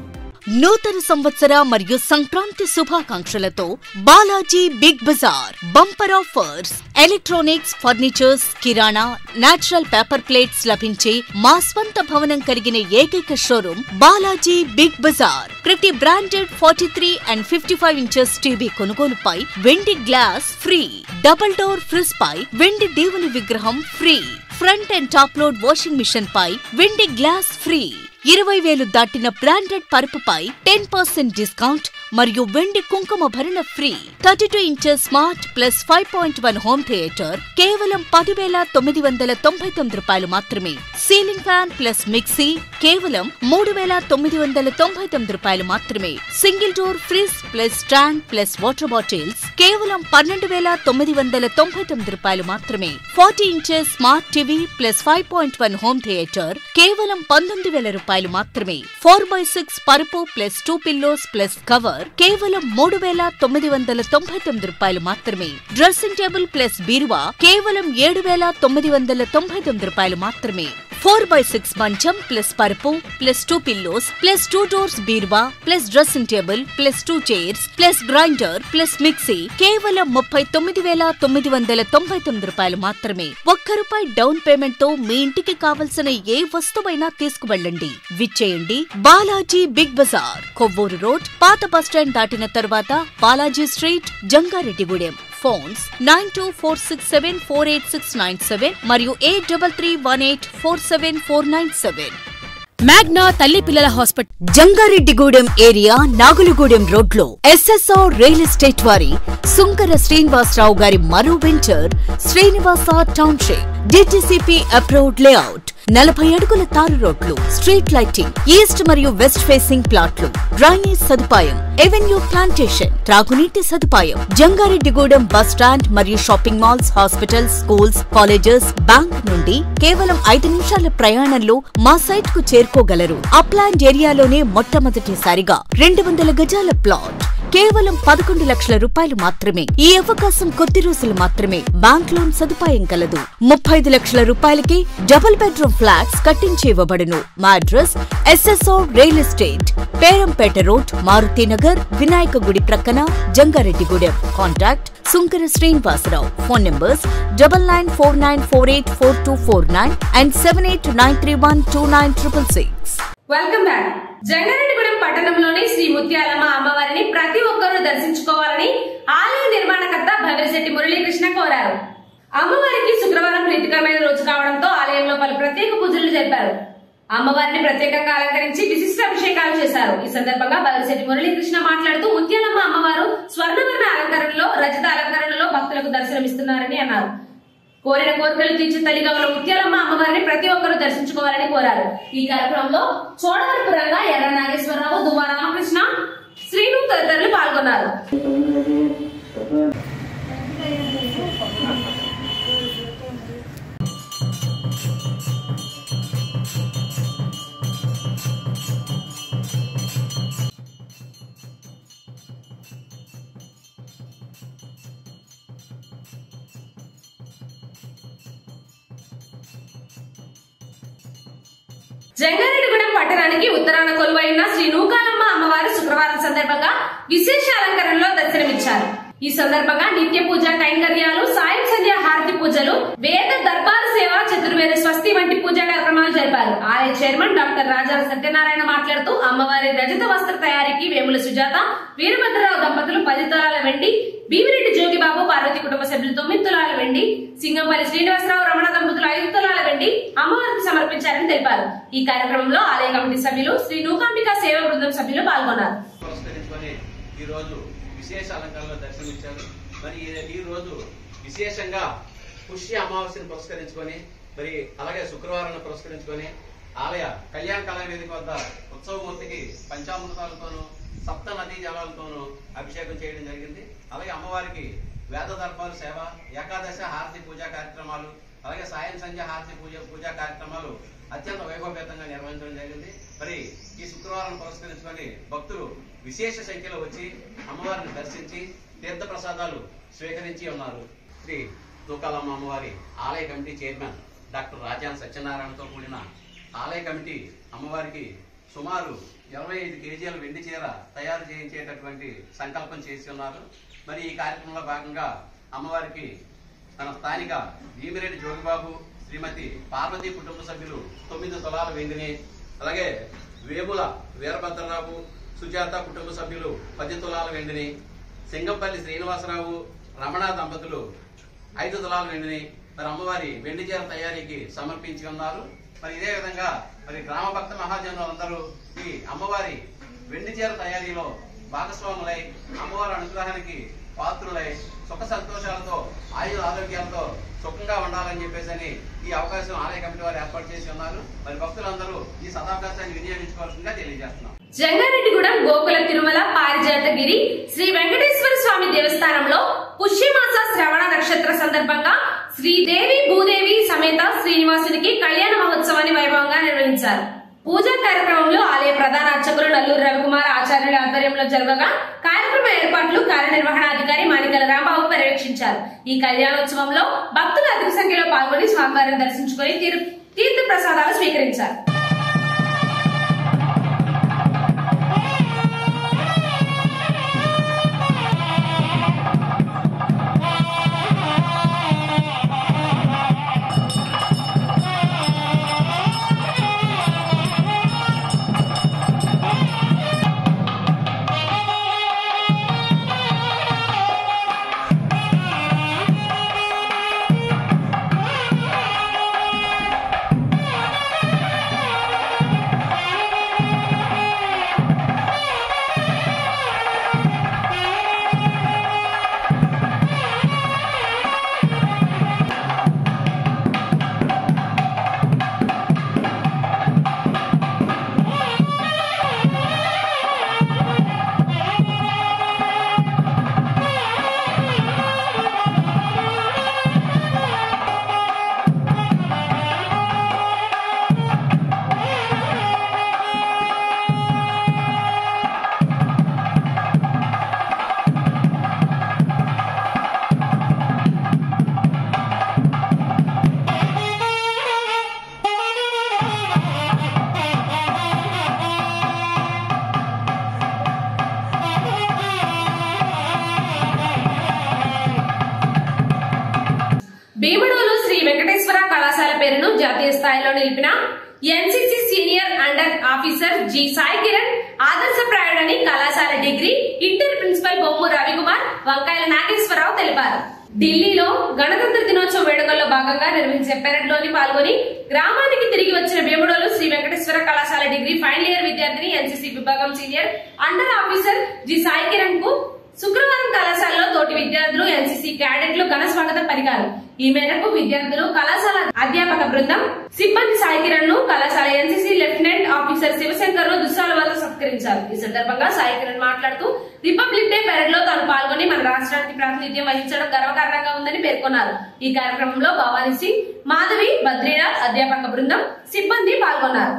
నూతన సంవత్సర మరియు సంక్రాంతి శుభాకాంక్షలతో Balaji big bazaar bumper offers. Electronics, furnitures, కిరాణా, నేచురల్ పేపర్ ప్లేట్స్ లభించే మా స్వంత భవనం కలిగిన ఏకైక షోరూం బాలాజీ బిగ్ బజార్. ప్రతి బ్రాండెడ్ 43 and 55 ఇంచెస్ టీవీ కొనుగోలుపై వెండి glass free. Double door fridge పై వెండి దేవుని విగ్రహం free. Front and top load washing machine పై వెండి గ్లాస్ ఫ్రీ. 20,000 దాటిన బ్రాండెడ్ పరుపుపై 10% డిస్కౌంట్ మరియు వెండి కుంకుమ భరణ free. 32 inches smart plus 5.1 home theatre కేవలం 10,999 రూపాయలు మాత్రమే. సీలింగ్ ఫ్యాన్ ప్లస్ మిక్సీ కేవలం 3,999 రూపాయలు మాత్రమే. Single door fridge plus stand plus water bottles కేవలం 12,999 రూపాయలు మాత్రమే. 40 inches smart TV plus 5.1 home theatre కేవలం 19,000 రూపాయలు మాత్రమే. 4x6 పరుపు ప్లస్ 2 పిల్లోస్ ప్లస్ కవర్ కేవలం 3,999 రూపాయలు మాత్రమే. డ్రెస్సింగ్ టేబుల్ ప్లస్ బీరువా కేవలం 7,999 రూపాయలు మాత్రమే. 4x6 మంచం ప్లస్ పరుపు ప్లస్ 2 పిల్లోస్ ప్లస్ 2 డోర్స్ బీరువా plus dressing table plus 2 chairs plus grinder plus mixie కేవలం 39,999 రూపాయలు మాత్రమే. ₹1 డౌన్ పేమెంట్ తో మీ ఇంటికి కావలసిన ఏ వస్తువైనా తీసుకువెళ్ళండి. విచ్చేయండి బాలాజీ బిగ్ బజార్, కొవ్వూరు రోడ్, పాత బస్టాండ్ దాటిన తరువాత బాలాజీ స్ట్రీట్, జంగారెడ్డిగూడెం. ఫోన్స్ 9246748697 మరియు 8331847497. మ్యాగ్నా తల్లి పిల్లల హాస్పిటల్, జంగారెడ్డిగూడెం ఏరియా, నాగులగూడెం రోడ్లో ఎస్ఎస్ఆర్ రియల్ ఎస్టేట్ వారి సుంకర శ్రీనివాసరావు గారి మరో venture Srinivasa township, DTCP approved layout, 40 అడుగుల తారు రోడ్లు, స్ట్రీట్ లైటింగ్, ఈస్ట్ మరియు వెస్ట్ ఫేసింగ్ ప్లాట్లు, డ్రైనేజ్ సదుపాయం, ఎవెన్యూ ప్లాంటేషన్, త్రాగునీటి సదుపాయం. జంగారెడ్డిగూడెం బస్ స్టాండ్ మరియు shopping malls, hospitals, schools, colleges, bank నుండి కేవలం 5 నిమిషాల ప్రయాణంలో మా సైట్ కు చేరుకోగలరు. అప్లాండ్ ఏరియాలోనే మొట్టమొదటిసారిగా 200 గజాల ప్లాట్ కేవలం 11 లక్షల రూపాయలు మాత్రమే. ఈ అవకాశం కొద్ది రోజులు మాత్రమే. బ్యాంక్ లోన్ సదుపాయం కలదు. 35 లక్షల రూపాయలకి డబుల్ బెడ్రూమ్ ఫ్లాట్స్ కట్టించి ఇవ్వబడును. మా address SSR real estate, Perampeta road, Marutinagar, Vinayaka గుడి ప్రక్కన, Jangareddygudem. Contact Sunkara Srinivasarao. Phone numbers 9994848429 and 7893129666. Welcome back. Jangareddygudem పట్టణంలోని శ్రీ ముత్యాలమ్మ అమ్మవారిని ప్రతి ఒక్కరూ దర్శించుకోవాలని ఆలయ నిర్మాణకర్త భవిశెట్టి మురళీకృష్ణ కోరారు. అమ్మవారికి శుక్రవారం ప్రీతికరమైన రోజు కావడంతో ఆలయంలో పలు ప్రత్యేక పూజలు జరిపారు. అమ్మవారిని ప్రత్యేకంగా అలంకరించి విశిష్ట అభిషేకాలు చేశారు. ఈ సందర్భంగా భవిశెట్టి మురళీకృష్ణ మాట్లాడుతూ ముత్యాలమ్మ అమ్మవారు స్వర్ణవర్ణ అలంకరణలో, రజత అలంకరణలో భక్తులకు దర్శనమిస్తున్నారని అన్నారు. కోరిన కోరికలు తీర్చి తల్లిగా ఉన్న ముత్యాలమ్మ అమ్మవారిని ప్రతి ఒక్కరూ దర్శించుకోవాలని కోరారు. ఈ కార్యక్రమంలో చోడవరపు రంగా, ఎర్ర నాగేశ్వరరావు, దువ్వా రామకృష్ణ, శ్రీను తదితరులు పాల్గొన్నారు. జంగారెడ్డిగూడెం పట్టణానికి ఉత్తరాన కొలువైన శ్రీ నూకాలమ్మ అమ్మవారు శుక్రవారం సందర్భంగా విశేష అలంకరణలో దర్శనమిచ్చారు. ఈ సందర్భంగా నిత్య పూజ కైంకర్యాలు, సాయం సంధ్య హారతి పూజలు, వేద దర్బార్ సేవ, చతుర్వేద స్వస్తి వంటి పూజా కార్యక్రమాలు జరిపారు. ఆలయ చైర్మన్ డాక్టర్ రాజాల సత్యనారాయణ మాట్లాడుతూ అమ్మవారి రజత వస్త్ర తయారీకి వేముల సుజాత, వీరభద్రరావు దంపతులు 10 తులాల వెండి, భీమిరెడ్డి జోగిబాబు, పార్వతి కుటుంబ సభ్యులు 9 తులాల వెండి, సింగంపల్లి శ్రీనివాసరావు, రమణ దంపతులు 5 తులాల వెండి అమ్మవారికి సమర్పించారని తెలిపారు. ఈ కార్యక్రమంలో ఆలయ కమిటీ సభ్యులు, శ్రీ నూకాంబిక సేవ బృందం సభ్యులు పాల్గొన్నారు. విశేష అలంకరణలో దర్శనమిచ్చారు. మరి ఈ రోజు విశేషంగా పుష్య అమావాస్యను పురస్కరించుకొని, మరి అలాగే శుక్రవారాన్ని పురస్కరించుకొని ఆలయ కళ్యాణ కళా వేదిక వద్ద ఉత్సవమూర్తికి పంచామృతాలతోనూ, సప్త నదీ జలాలతోనూ అభిషేకం చేయడం జరిగింది. అలాగే అమ్మవారికి వేద దర్బారు సేవ, ఏకాదశ హారతి పూజా కార్యక్రమాలు, అలాగే సాయం సంధ్య హారతి పూజా కార్యక్రమాలు అత్యంత వైభవపేతంగా నిర్వహించడం జరిగింది. మరి ఈ శుక్రవారం పురస్కరించుకొని భక్తులు విశేష సంఖ్యలో వచ్చి అమ్మవారిని దర్శించి తీర్థ ప్రసాదాలు స్వీకరించి ఉన్నారు. శ్రీ నూకాలమ్మ అమ్మవారి ఆలయ కమిటీ చైర్మన్ డాక్టర్ రాజాన్ సత్యనారాయణతో కూడిన ఆలయ కమిటీ అమ్మవారికి సుమారు 25 కేజీల వెండి చీర తయారు చేయించేటటువంటి సంకల్పం చేసి ఉన్నారు. మరి ఈ కార్యక్రమంలో భాగంగా అమ్మవారికి తన స్థానిక భీమిరెడ్డి జోగిబాబు, శ్రీమతి పార్వతి కుటుంబ సభ్యులు 9 తులాల వెండిని, అలాగే వేముల వీరభద్రరావు, సుజాత కుటుంబ సభ్యులు 10 తులాల వెండిని, సింగంపల్లి శ్రీనివాసరావు, రమణ దంపతులు 5 తులాల వెండిని మరి అమ్మవారి వెండి చీర తయారీకి సమర్పించి ఉన్నారు. మరి ఇదే విధంగా మరి గ్రామ భక్త మహాజనులందరూ ఈ అమ్మవారి వెండి చీర తయారీలో భాగస్వాములై అమ్మవారి అనుగ్రహానికి పాత్రులై సుఖ సంతోషాలతో, ఆయుర ఆరోగ్యాలతో సుఖంగా ఉండాలని చెప్పేసి ఈ అవకాశం ఆలయ కమిటీ వారు ఏర్పాటు చేసి ఉన్నారు. మరి భక్తులందరూ ఈ సదావకాశాన్ని వినియోగించుకోవాల్సిందిగా తెలియజేస్తున్నాం. జంగారెడ్డిగూడెం గోకుల తిరుమల పారిజాతగిరి శ్రీ వెంకటేశ్వర స్వామి దేవస్థానంలో పుష్యమాస శ్రవణ నక్షత్ర సందర్భంగా శ్రీదేవి భూదేవి సమేత శ్రీనివాసునికి కళ్యాణ మహోత్సవాన్ని వైభవంగా నిర్వహించారు. పూజా కార్యక్రమంలో ఆలయ ప్రధాన అర్చకులు నల్లూరు రవికుమార్ ఆచార్యుల ఆధ్వర్యంలో జరగగా కార్యక్రమ ఏర్పాట్లు కార్యనిర్వహణాధికారి మాణికల రాంబాబు పర్యవేక్షించారు. ఈ కళ్యాణోత్సవంలో భక్తులు అధిక సంఖ్యలో పాల్గొని స్వామివారిని దర్శించుకుని తీర్థ ప్రసాదాలు స్వీకరించారు. భీమడోలు శ్రీ వెంకటేశ్వర కళాశాల పేరును జాతీయ స్థాయిలో నిలిపిన NCC senior under officer G Sai Kiran ఆదర్శప్రాయుడని కళాశాల degree inter principal Bommu Ravikumar Vankayala Nageswara Rao తెలిపారు. ఢిల్లీలో గణతంత్ర దినోత్సవ వేడుకల్లో భాగంగా నిర్వహించే పెరేడ్ లోని పాల్గొని గ్రామానికి తిరిగి వచ్చిన భీమడోలు శ్రీ వెంకటేశ్వర కళాశాల డిగ్రీ ఫైనల్ ఇయర్ విద్యార్థిని ఎన్సీసీ విభాగం senior under officer G Sai Kiran కు శుక్రవారం కళాశాలలో తోటి విద్యార్థులు ఎన్సీసీ క్యాడెట్లు ఘన స్వాగతం పలికారు. ఈ మేరకు విద్యార్థులు కళాశాల అధ్యాపక బృందం సిబ్బంది సాయి కిరణ్ ను కళాశాల ఎన్సీసీ లెఫ్టినెంట్ ఆఫీసర్ శివశంకర్ ను దుస్సాలువాతో సత్కరించారు. ఈ సందర్భంగా సాయి కిరణ్ మాట్లాడుతూ రిపబ్లిక్ డే పెరేడ్ లో తాను పాల్గొని మన రాష్ట్రానికి ప్రాతినిధ్యం వహించడం గర్వకారణంగా ఉందని పేర్కొన్నారు. ఈ కార్యక్రమంలో భవానీ సింగ్, మాధవి, బద్రీనాథ్ అధ్యాపక బృందం సిబ్బంది పాల్గొన్నారు.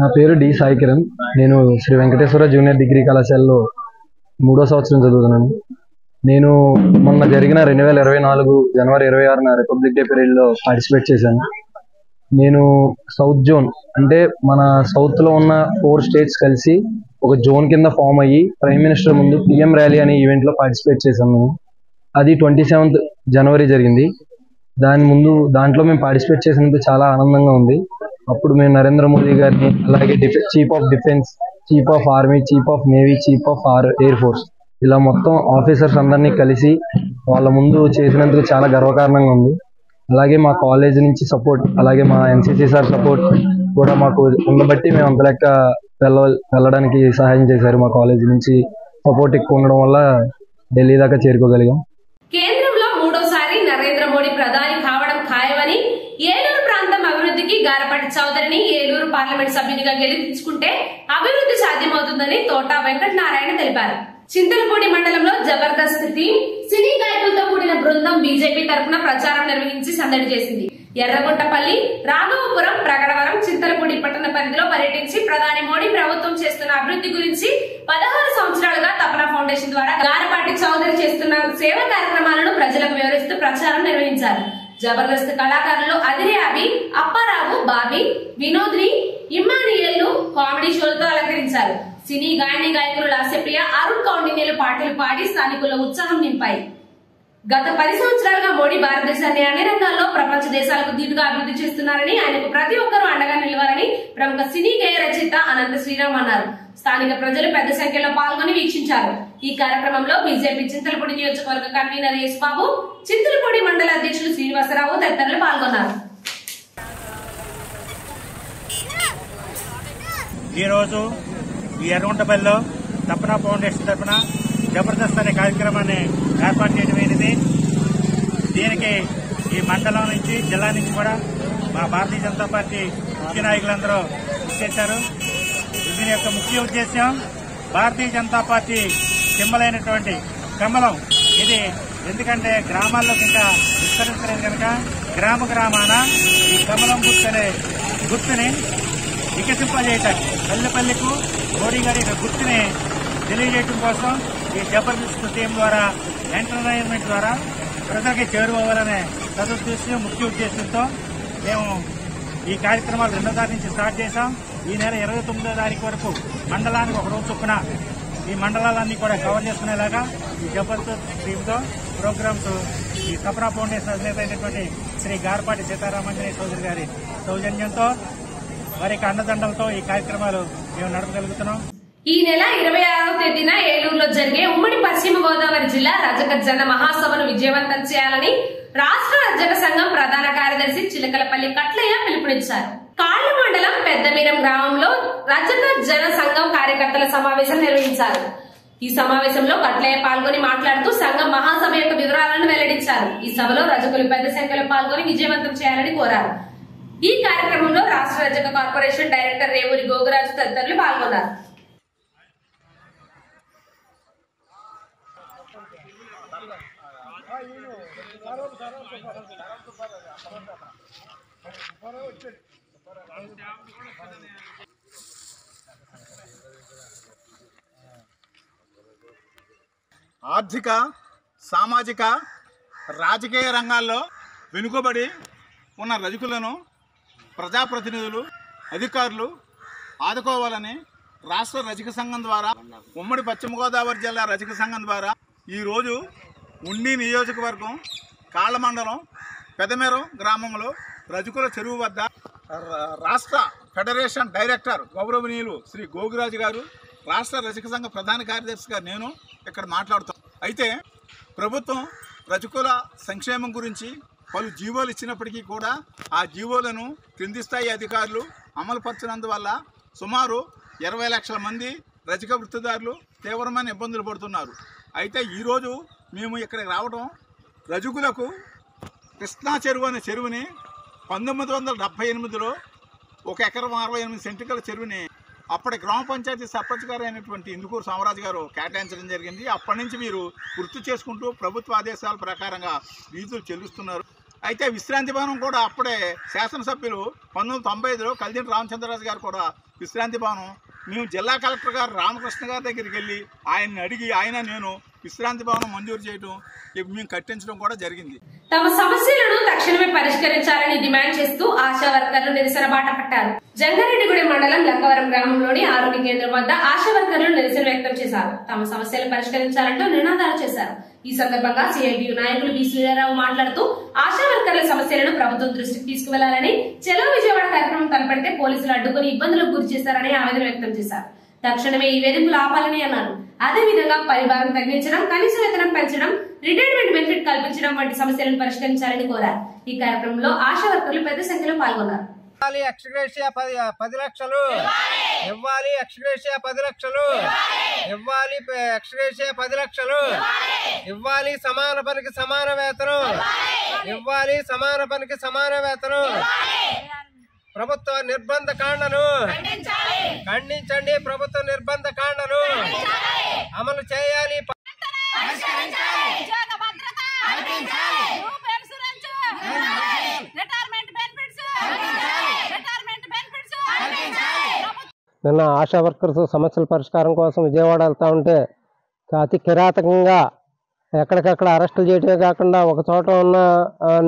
నా పేరు డి సాయి కిరణ్. నేను శ్రీ వెంకటేశ్వర జూనియర్ డిగ్రీ కళాశాలలో 3వ సంవత్సరం చదువుతున్నాను. నేను మొన్న జరిగిన 2024 జనవరి 26న రిపబ్లిక్ డే పరేడ్లో పార్టిసిపేట్ చేశాను. నేను సౌత్ జోన్ అంటే మన సౌత్లో ఉన్న 4 స్టేట్స్ కలిసి ఒక జోన్ కింద ఫామ్ అయ్యి ప్రైమ్ మినిస్టర్ ముందు పిఎం ర్యాలీ అనే ఈవెంట్లో పార్టిసిపేట్ చేశాను. అది 27th జనవరి జరిగింది. దాంట్లో మేము పార్టిసిపేట్ చేసినందుకు చాలా ఆనందంగా ఉంది. అప్పుడు మేము నరేంద్ర మోదీ గారిని, అలాగే chief of defence, chief of army, chief of navy, chief of air force ఇలా మొత్తం ఆఫీసర్స్ అందరినీ కలిసి వాళ్ళ ముందు చేసినందుకు చాలా గర్వకారణంగా ఉంది. అలాగే మా కాలేజ్ నుంచి సపోర్ట్, అలాగే మా ఎన్సీసీ సార్ సపోర్ట్ కూడా మాకు ఉండబట్టి మేము అంత లెక్క వెళ్ళడానికి సహాయం చేశారు. మా కాలేజ్ నుంచి సపోర్ట్ ఎక్కువ ఉండడం వల్ల ఢిల్లీ దాకా చేరుకోగలిగాం. కేంద్రంలో 3వసారి నరేంద్ర మోడీ ప్రధాని కావడం ఖాయమని, ఏలూరు ప్రాంతం అభివృద్ధికి గారపాటి చౌదరిని ఏలూరు పార్లమెంట్ సభ్యునిగా గెలిపించుకుంటే అభివృద్ధి సాధ్యమవుతుందని తోట వెంకటనారాయణ తెలిపారు. చింతలపూడి మండలంలో జబర్దస్త్ టీం సినీ గాయకులతో కూడిన బృందం బీజేపీ తరఫున ప్రచారం నిర్వహించి సందడి చేసింది. ఎర్రగుంటపల్లి, రాఘవపురం, ప్రగడవరం, చింతలపూడి పట్టణ పరిధిలో పర్యటించి ప్రధాని మోడీ ప్రభుత్వం చేస్తున్న అభివృద్ధి గురించి 16 సంవత్సరాలుగా తపన ఫౌండేషన్ ద్వారా గారపాటి చౌదరి చేస్తున్న సేవా కార్యక్రమాలను ప్రజలకు వివరిస్తూ ప్రచారం నిర్వహించారు. జబర్దస్త్ కళాకారులు అదిరే అభి, అప్పారావు, బాబీ, వినోద్ని, ఇమ్మానియల్ను కామెడీ షోలతో అలంకరించారు. సినీ గాయని గాయకులు లాస్యప్రియ, అరుణ్ కౌండిన్యలు పాటలు పాడి స్థానికుల ఉత్సాహం నింపాయి. గత 10 సంవత్సరాలుగా మోడీ భారతదేశాన్ని అన్ని రంగాల్లో ప్రపంచ దేశాలకు ధీటుగా అభివృద్ధి చేస్తున్నారని, ఆయనకు ప్రతి ఒక్కరూ అండగా నిలవాలని ప్రముఖ సినీ గేయ రచయిత అనంత శ్రీరామ్ అన్నారు. స్థానిక ప్రజలు పెద్ద సంఖ్యలో పాల్గొని వీక్షించారు. ఈ కార్యక్రమంలో బీజేపీ చింతలపూడి నియోజకవర్గ కన్వీనర్ యేసుబాబు, చింతలపూడి మండల అధ్యక్షులు శ్రీనివాసరావు తదితరులు పాల్గొన్నారు. ఈరోజు ఈ ఎర్రగుంటపల్లిలో తపన ఫౌండేషన్ తరఫున జబర్దస్త్ అనే కార్యక్రమాన్ని ఏర్పాటు చేయడమైనది. దీనికి ఈ మండలం నుంచి, జిల్లా నుంచి కూడా మా భారతీయ జనతా పార్టీ ముఖ్య నాయకులందరూ ఇచ్చేశారు. దీని యొక్క ముఖ్య ఉద్దేశం భారతీయ జనతా పార్టీ సింబల్ అయినటువంటి కమలం. ఇది ఎందుకంటే గ్రామాల్లోకి ఇంకా విస్తరించలేదు కనుక గ్రామాన ఈ కమలం గుర్తుని వికసింపజేయటానికి పల్లెపల్లికు మోడీ గారి గుర్తుని తెలియజేయడం కోసం ఈ జబర్దస్త్ టీం ద్వారా, ఎంటర్టైన్మెంట్ ద్వారా ప్రజలకి చేరువవ్వాలనే సదుద్దేశం, ముఖ్య ఉద్దేశంతో మేము ఈ కార్యక్రమాలు 2వ తారీఖు నుంచి స్టార్ట్ చేశాం. ఈ నెల 29వ తారీఖు వరకు మండలానికి ఒక రోజు చొప్పున ఈ మండలాలన్నీ కూడా కవర్ చేసుకునేలాగా ఈ జబర్దస్త్ టీంతో ప్రోగ్రామ్స్ ఈ తపన ఫౌండేషన్ అధినేత అయినటువంటి శ్రీ గారపాటి సీతారామాంజనేయ చౌదరి గారి సౌజన్యంతో, వారి అండదండలతో ఈ కార్యక్రమాలు మేము నడపగలుగుతున్నాం. ఈ నెల 26వ తేదీన ఏలూరులో జరిగే ఉమ్మడి పశ్చిమ గోదావరి జిల్లా రజక జన మహాసభను విజయవంతం చేయాలని రాష్ట్ర రజక సంఘం ప్రధాన కార్యదర్శి చిలకలపల్లి కట్లయ్య పిలుపునిచ్చారు. కాళ్ల మండలం పెద్దమీరం గ్రామంలో రజక జన సంఘం కార్యకర్తల సమావేశం నిర్వహించారు. ఈ సమావేశంలో కట్లయ్య పాల్గొని మాట్లాడుతూ సంఘం మహాసభ యొక్క వివరాలను వెల్లడించారు. ఈ సభలో రజకులు పెద్ద సంఖ్యలో పాల్గొని విజయవంతం చేయాలని కోరారు. ఈ కార్యక్రమంలో రాష్ట్ర రజక కార్పొరేషన్ డైరెక్టర్ రేవూరి గోగురాజు తదితరులు పాల్గొన్నారు. ఆర్థిక, సామాజిక, రాజకీయ రంగాల్లో వెనుకబడి ఉన్న రజకులను ప్రజాప్రతినిధులు, అధికారులు ఆదుకోవాలని రాష్ట్ర రజక సంఘం ద్వారా, ఉమ్మడి పశ్చిమ గోదావరి జిల్లా రజక సంఘం ద్వారా ఈరోజు ఉండి నియోజకవర్గం కాళ్ళ మండలం పెదమేరం గ్రామంలో రజకుల చెరువు వద్ద రాష్ట్ర ఫెడరేషన్ డైరెక్టర్ గౌరవనీయులు శ్రీ గోగురాజు గారు, రాష్ట్ర రజక సంఘ ప్రధాన కార్యదర్శిగా నేను ఇక్కడ మాట్లాడుతాను. అయితే ప్రభుత్వం రజకుల సంక్షేమం గురించి పలు జీవోలు ఇచ్చినప్పటికీ కూడా ఆ జీవోలను క్రింది స్థాయి అధికారులు అమలుపరచినందువల్ల సుమారు 20 లక్షల మంది రజక వృత్తిదారులు తీవ్రమైన ఇబ్బందులు పడుతున్నారు. అయితే ఈరోజు మేము ఇక్కడికి రావడం, రజకులకు కృష్ణా చెరువు అనే చెరువుని 1978లో 1 ఎకరం 68 సెంటికల చెరువుని అప్పటి గ్రామ పంచాయతీ సర్పంచ్ గారు అయినటువంటి ఇందుకూరు సామరాజు గారు కేటాయించడం జరిగింది. అప్పటి నుంచి మీరు గుర్తు చేసుకుంటూ ప్రభుత్వ ఆదేశాల ప్రకారంగా రీతులు చెల్లిస్తున్నారు. అయితే విశ్రాంతి భవనం కూడా అప్పుడే శాసనసభ్యులు 1995లో కలిదింటి రామచంద్రరాజు గారు కూడా విశ్రాంతి భవనం మేము జిల్లా కలెక్టర్ గారు రామకృష్ణ గారి దగ్గరికి వెళ్ళి ఆయన్ని అడిగి నేను విశ్రాంతి భవనం మంజూరు చేయడం, మేము కట్టించడం కూడా జరిగింది. తమ సమస్యలను తక్షణమే పరిష్కరించాలని డిమాండ్ చేస్తూ ఆశా వర్కర్లు నిరసన బాట పట్టారు. జంగారెడ్డిగూడెం మండలం లక్కవరం గ్రామంలోని ఆరోగ్య కేంద్రం వద్ద ఆశా వర్కర్లు నిరసన వ్యక్తం చేశారు. తమ సమస్యలు పరిష్కరించాలంటూ నినాదాలు చేశారు. ఈ సందర్భంగా సిఐటియు నాయకులు బి శ్రీరావు మాట్లాడుతూ ఆశా వర్కర్ల సమస్యలను ప్రభుత్వం దృష్టికి తీసుకువెళ్లాలని, చలో విజయవాడ కార్యక్రమం తలపెడితే పోలీసులు అడ్డుకుని ఇబ్బందులకు గురి చేశారని ఆవేదన వ్యక్తం చేశారు. తక్షణమే ఈ వేధింపులు ఆపాలని అన్నారు. అదేవిధంగా పరిభారం తగ్గించడం, కనీస వేతనం పెంచడం, రిటైర్మెంట్ బెనిఫిట్ కల్పించడం వంటి సమస్యలను పరిష్కరించాలని కోరారు. ఈ కార్యక్రమంలో ఆశా వర్కర్లు పెద్ద సంఖ్యలో పాల్గొన్నారు. ఎక్స్గ్రేషియా 10 లక్షలు ఇవ్వాలి, ఎక్స్గ్రేషియా 10 లక్షలు ఇవ్వాలి, ఎక్స్గ్రేషియా 10 లక్షలు ఇవ్వాలి, సమాన పనికి సమాన వేతనం ఇవ్వాలి, సమాన పనికి సమాన వేతనం. ప్రభుత్వ నిర్బంధ కాండను ఖండించండి, ప్రభుత్వ నిర్బంధ కాండను అమలు చేయాలి. నిన్న ఆశా వర్కర్స్ సమస్యల పరిష్కారం కోసం విజయవాడ వెళ్తూ ఉంటే అతి కిరాతకంగా ఎక్కడికక్కడ అరెస్టులు చేయటమే కాకుండా ఒక చోట ఉన్న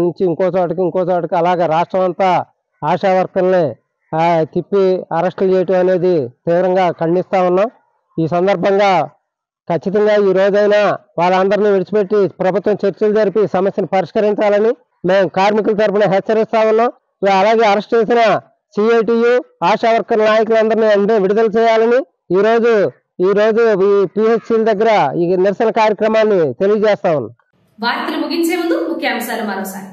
నుంచి ఇంకో చోటకి అలాగే రాష్ట్రం అంతా ఆశా వర్కర్ని తిప్పి అరెస్టులు చేయటం అనేది తీవ్రంగా ఖండిస్తూ ఉన్నాం. ఈ సందర్భంగా ఖచ్చితంగా ఈ రోజైనా వాళ్ళందరినీ విడిచిపెట్టి ప్రభుత్వం చర్చలు జరిపి సమస్యను పరిష్కరించాలని మేము కార్మికుల తరఫున హెచ్చరిస్తా ఉన్నాం. అలాగే అరెస్ట్ చేసిన సిఐటియు ఆశా వర్కర్ నాయకులందరినీ విడుదల చేయాలని, ఈ రోజు ఈ పిహెచ్సిల దగ్గర ఈ నిరసన కార్యక్రమాన్ని తెలియజేస్తా ఉన్నాం. వార్తలు ముగించే ముందు ముఖ్యాంశాలు మరోసారి.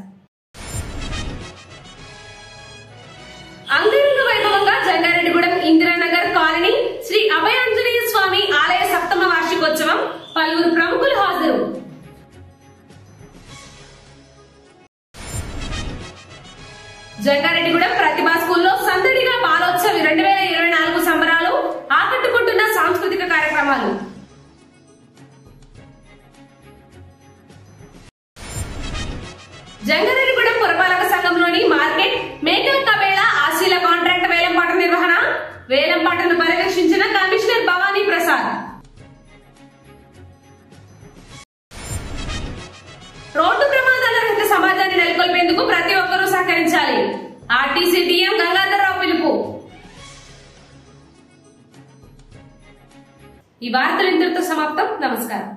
అంగరంగ వైభవంగా జంగారెడ్డిగూడెం ఇందిరానగర్ కాలనీ శ్రీ అభయాంజనేయ స్వామి ఆలయ సప్తమ వార్షికోత్సవం, పలువురు ప్రముఖులు హాజరు. జంగారెడ్డిగూడెం ప్రతిభా స్కూల్లో సందడిగా బాలోత్సవ్ 2024 సంబరాలు, ఆకట్టుకుంటున్న సాంస్కృతిక కార్యక్రమాలు. జంగారెడ్డిగూడెం పురపాలక సంఘంలోని మార్కెట్ మేకల్ కబేళ ఆశీల కాంట్రాక్ట్ వేలంపాట నిర్వహణ, వేలంపాటను పర్యవేక్షించిన కమిషనర్ భవానీ ప్రసాద్. రోడ్డు ప్రమాదాల రహిత సమాజాన్ని నెలకొల్పేందుకు ప్రతి ఒక్కరూ సహకరించాలి, ఆర్టీసీ డిఎం గంగాధర్రావు పిలుపు. ఈ వార్తలు ఇంతటితో సమాప్తం. నమస్కారం.